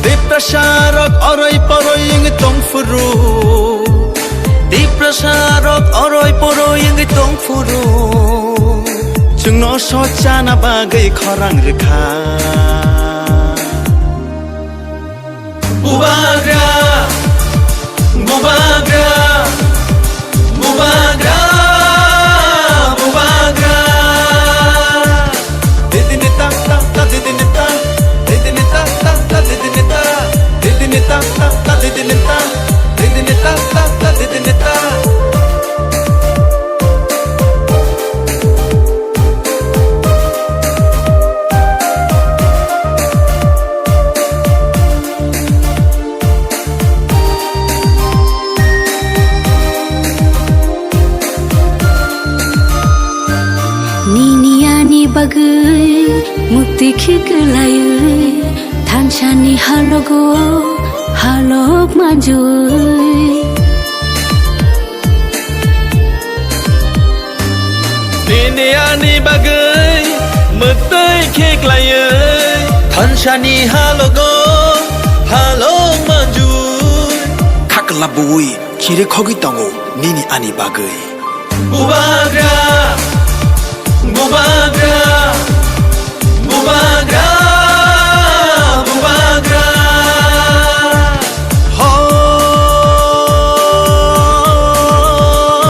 Diprasarok oroy poroy yung itong furu Diprasarok oroy poroy yung itong furu Chung no socha na bagay korang rekha Bubagra Bubagra Bubagra Bubagra Didinita ta ta didinita Didinita ta ta didinita Didinita ta ta didinita Didinita ta ta didinita Niniani bagai mukti khiklayai thanchani halogo halok majui Niniani bagai mukti khiklayai thanchani halogo halok majui Kaklabui kire khogi tango nini ani bagai Bubagra Bubagra Bubagra